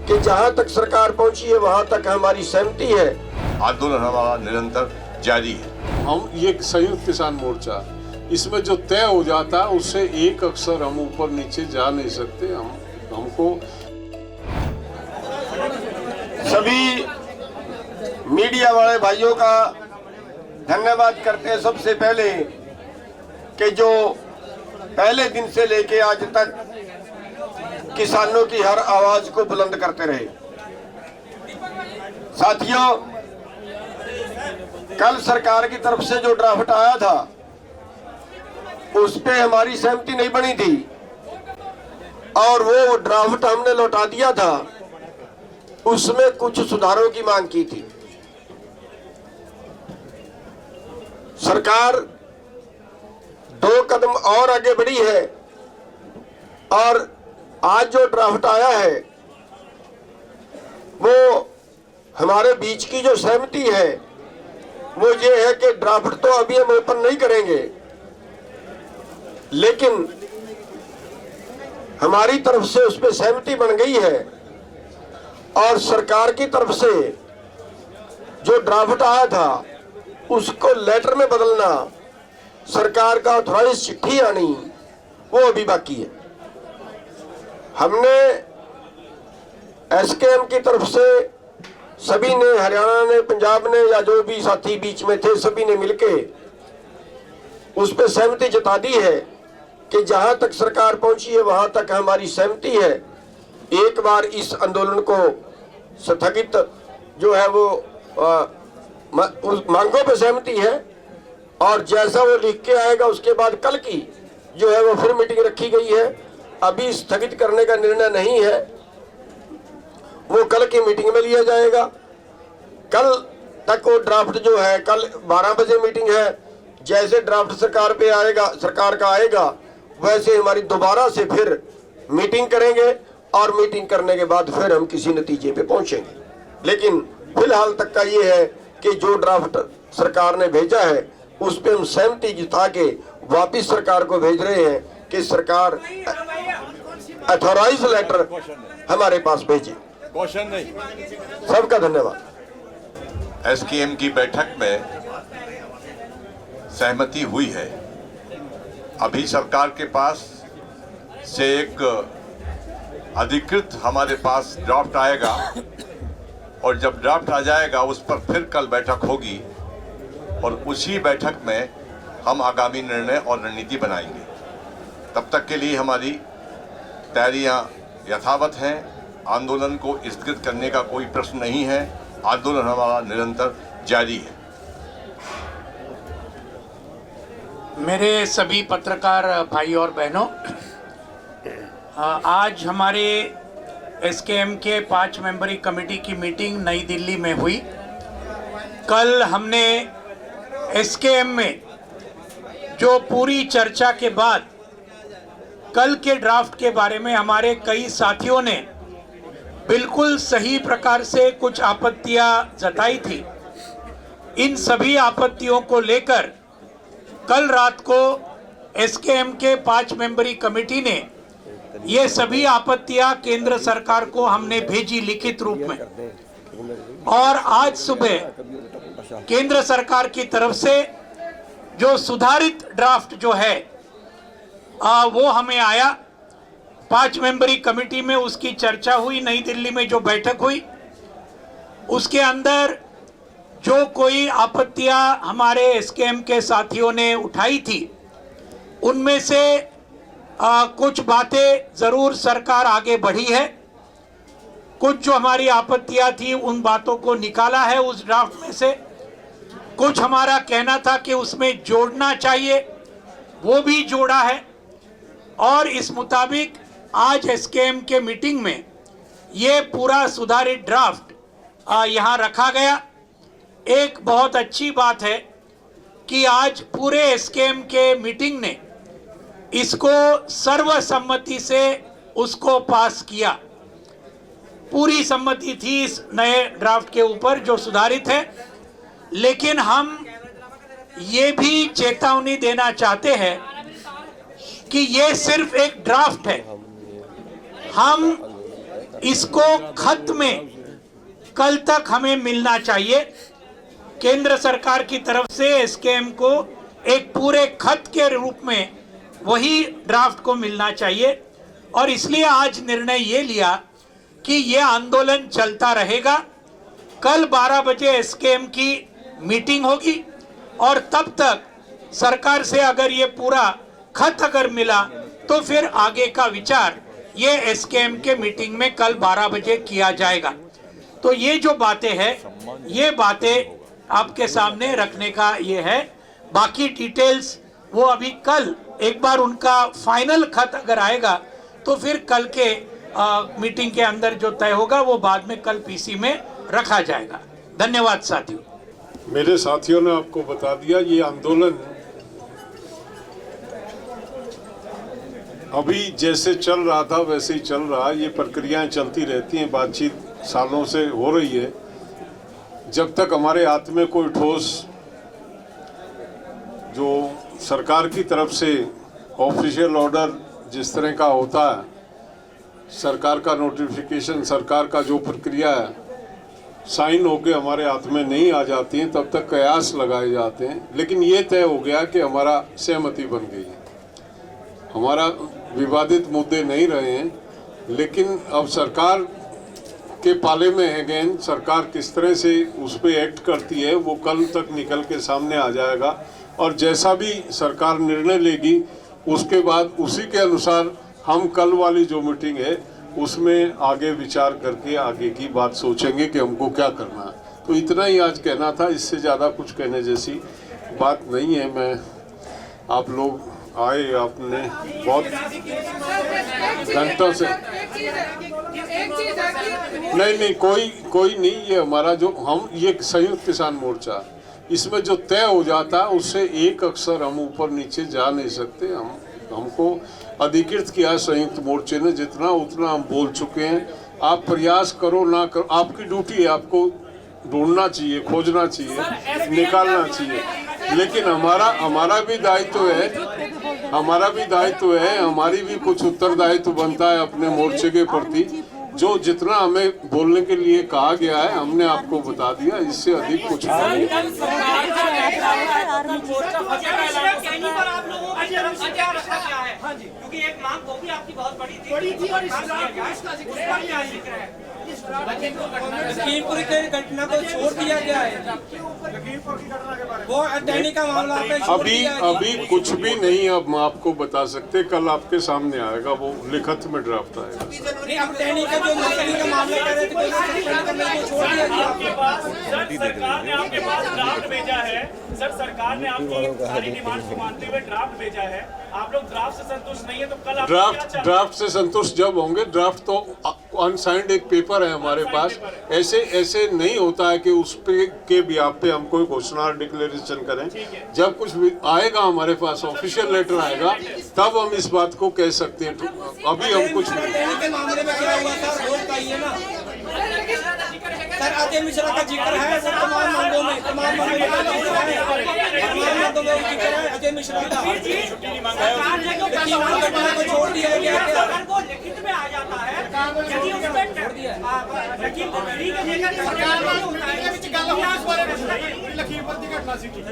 कि जहां तक सरकार पहुंची है वहां तक हमारी सहमति है। आंदोलन हमारा निरंतर जारी है। हम ये संयुक्त किसान मोर्चा, इसमें जो तय हो जाता है उससे एक अक्षर हम ऊपर नीचे जा नहीं सकते। हमको सभी मीडिया वाले भाइयों का धन्यवाद करते हैं सबसे पहले कि जो पहले दिन से लेके आज तक किसानों की हर आवाज को बुलंद करते रहे। साथियों, कल सरकार की तरफ से जो ड्राफ्ट आया था उस पे हमारी सहमति नहीं बनी थी और वो ड्राफ्ट हमने लौटा दिया था। उसमें कुछ सुधारों की मांग की थी। सरकार 2 कदम और आगे बढ़ी है और आज जो ड्राफ्ट आया है वो हमारे बीच की जो सहमति है वो ये है कि ड्राफ्ट तो अभी हम ओपन नहीं करेंगे, लेकिन हमारी तरफ से उस पर सहमति बन गई है और सरकार की तरफ से जो ड्राफ्ट आया था उसको लेटर में बदलना, सरकार का ऑथराइज चिट्ठी आनी, वो अभी बाकी है। हमने एसकेएम की तरफ से सभी ने, हरियाणा ने, पंजाब ने, या जो भी साथी बीच में थे, सभी ने मिलके उस पर सहमति जता दी है कि जहां तक सरकार पहुंची है वहां तक हमारी सहमति है। एक बार इस आंदोलन को स्थगित जो है वो उस मांगों पर सहमति है और जैसा वो लिख के आएगा उसके बाद कल की जो है वो फिर मीटिंग रखी गई है। अभी स्थगित करने का निर्णय नहीं है, वो कल की मीटिंग में लिया जाएगा। कल तक वो ड्राफ्ट जो है, कल 12 बजे मीटिंग है। जैसे ड्राफ्ट सरकार पे आएगा, सरकार का आएगा, वैसे हमारी दोबारा से फिर मीटिंग करेंगे और मीटिंग करने के बाद फिर हम किसी नतीजे पे पहुंचेंगे। लेकिन फिलहाल तक का ये है कि जो ड्राफ्ट सरकार ने भेजा है उस पे हम सहमति जता के वापिस सरकार को भेज रहे हैं कि सरकार अथॉराइज लेटर हमारे पास भेजे। क्वेश्चन नहीं। सबका धन्यवाद। एसकेएम की बैठक में सहमति हुई है। अभी सरकार के पास से एक अधिकृत हमारे पास ड्राफ्ट आएगा और जब ड्राफ्ट आ जाएगा उस पर फिर कल बैठक होगी और उसी बैठक में हम आगामी निर्णय और रणनीति बनाएंगे। तब तक के लिए हमारी तैयारियां यथावत हैं। आंदोलन को स्थगित करने का कोई प्रश्न नहीं है। आंदोलन हमारा निरंतर जारी है। मेरे सभी पत्रकार भाई और बहनों, आज हमारे एसकेएम के 5 मेंबरी कमेटी की मीटिंग नई दिल्ली में हुई। कल हमने एसकेएम में जो पूरी चर्चा के बाद कल के ड्राफ्ट के बारे में हमारे कई साथियों ने बिल्कुल सही प्रकार से कुछ आपत्तियां जताई थी। इन सभी आपत्तियों को लेकर कल रात को एसकेएम के 5 मेंबरी कमेटी ने ये सभी आपत्तियां केंद्र सरकार को हमने भेजी लिखित रूप में और आज सुबह केंद्र सरकार की तरफ से जो सुधारित ड्राफ्ट जो है वो हमें आया। 5 मेंबरी कमेटी में उसकी चर्चा हुई। नई दिल्ली में जो बैठक हुई उसके अंदर जो कोई आपत्तियां हमारे एसकेएम के साथियों ने उठाई थी उनमें से कुछ बातें ज़रूर सरकार आगे बढ़ी है। कुछ जो हमारी आपत्तियां थी उन बातों को निकाला है उस ड्राफ्ट में से। कुछ हमारा कहना था कि उसमें जोड़ना चाहिए, वो भी जोड़ा है और इस मुताबिक आज एसकेएम के मीटिंग में ये पूरा सुधारित ड्राफ्ट यहाँ रखा गया। एक बहुत अच्छी बात है कि आज पूरे एसकेएम के मीटिंग ने इसको सर्वसम्मति से उसको पास किया। पूरी सम्मति थी इस नए ड्राफ्ट के ऊपर जो सुधारित है। लेकिन हम ये भी चेतावनी देना चाहते हैं कि ये सिर्फ एक ड्राफ्ट है। हम इसको खत में कल तक हमें मिलना चाहिए। केंद्र सरकार की तरफ से एसकेएम को एक पूरे खत के रूप में वही ड्राफ्ट को मिलना चाहिए और इसलिए आज निर्णय ये लिया कि ये आंदोलन चलता रहेगा। कल 12 बजे एसकेएम की मीटिंग होगी और तब तक सरकार से अगर ये पूरा खत अगर मिला तो फिर आगे का विचार ये एसकेएम के मीटिंग में कल 12 बजे किया जाएगा। तो ये जो बातें हैं ये बातें आपके सामने रखने का ये है। बाकी डिटेल्स वो अभी कल एक बार उनका फाइनल खत अगर आएगा तो फिर कल के मीटिंग के अंदर जो तय होगा वो बाद में कल पीसी में रखा जाएगा। धन्यवाद साथियों। मेरे साथियों ने आपको बता दिया, ये आंदोलन अभी जैसे चल रहा था वैसे ही चल रहा है। ये प्रक्रियाएं चलती रहती हैं, बातचीत सालों से हो रही है। जब तक हमारे हाथ में कोई ठोस जो सरकार की तरफ से ऑफिशियल ऑर्डर जिस तरह का होता है, सरकार का नोटिफिकेशन, सरकार का जो प्रक्रिया है, साइन होके हमारे हाथ में नहीं आ जाती हैं, तब तक कयास लगाए जाते हैं। लेकिन ये तय हो गया कि हमारा सहमति बन गई है, हमारा विवादित मुद्दे नहीं रहे हैं। लेकिन अब सरकार के पाले में है गेंद, सरकार किस तरह से उस पर एक्ट करती है वो कल तक निकल के सामने आ जाएगा और जैसा भी सरकार निर्णय लेगी उसके बाद उसी के अनुसार हम कल वाली जो मीटिंग है उसमें आगे विचार करके आगे की बात सोचेंगे कि हमको क्या करना है। तो इतना ही आज कहना था, इससे ज़्यादा कुछ कहने जैसी बात नहीं है। मैं आप लोग आए, आपने बहुत घंटों से नहीं कोई नहीं, ये हमारा जो हम ये संयुक्त किसान मोर्चा, इसमें जो तय हो जाता है उससे एक अक्षर हम ऊपर नीचे जा नहीं सकते। हमको अधिकृत किया है संयुक्त मोर्चे ने, जितना उतना हम बोल चुके हैं। आप प्रयास करो ना करो, आपकी ड्यूटी है, आपको ढूंढना चाहिए, खोजना चाहिए, निकालना चाहिए। लेकिन हमारा भी दायित्व है, हमारी भी कुछ उत्तरदायित्व बनता है अपने मोर्चे के प्रति। जो जितना हमें बोलने के लिए कहा गया है हमने आपको बता दिया, इससे अधिक कुछ नहीं। क्योंकि एक मांग वो भी आपकी बहुत बड़ी थी और लखीमपुर की घटना को छोड़ दिया गया है, वो अटैनी का मामला अभी कुछ भी नहीं अब आपको बता सकते, कल आपके सामने आएगा, वो लिखित में ड्राफ्ट आएगा। नहीं, अब अटैनी का जो मछली का मामला कर रहे थे छोड़ दिया गया। सरकार ने आपके पास ड्राफ्ट भेजा है, सर सरकार ने आपकी सारी डिमांड को मानते हुए ड्राफ्ट भेजा है, आप लोग ड्राफ्ट से संतुष्ट नहीं है तो कल आप ड्राफ्ट से संतुष्ट जब होंगे, ड्राफ्ट तो अनसाइंड एक पेपर है हमारे पास। ऐसे नहीं होता है कि उस पे के बिहाफ पे हम कोई घोषणा डिक्लेरेशन करें। जब कुछ आएगा हमारे पास, ऑफिशियल लेटर आएगा, तब हम इस बात को कह सकते हैं। अभी हम कुछ सर अजय मिश्रा का जिक्र है, सर तमाम मांगों में जिक्र है अजय मिश्रा का। घटना को छोड़ दिया गया, लिखित में आ जाता है,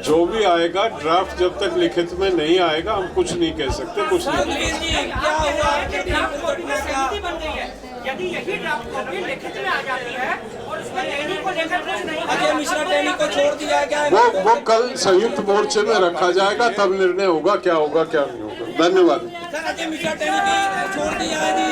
जो भी आएगा ड्राफ्ट जब तक लिखित में नहीं आएगा हम कुछ नहीं कह सकते। कुछ नहीं क्या हुआ, यदि यही ड्राफ्ट कॉपी लिखित में आ जाती है और उसमें टैनी को लेकर कुछ नहीं, अजय मिश्रा टैनी को छोड़ दिया गया है, वो कल संयुक्त मोर्चे में रखा जाएगा, तब निर्णय होगा क्या होगा क्या नहीं होगा। धन्यवाद। सर अजय मिश्रा टैनी को छोड़ दिया है जी।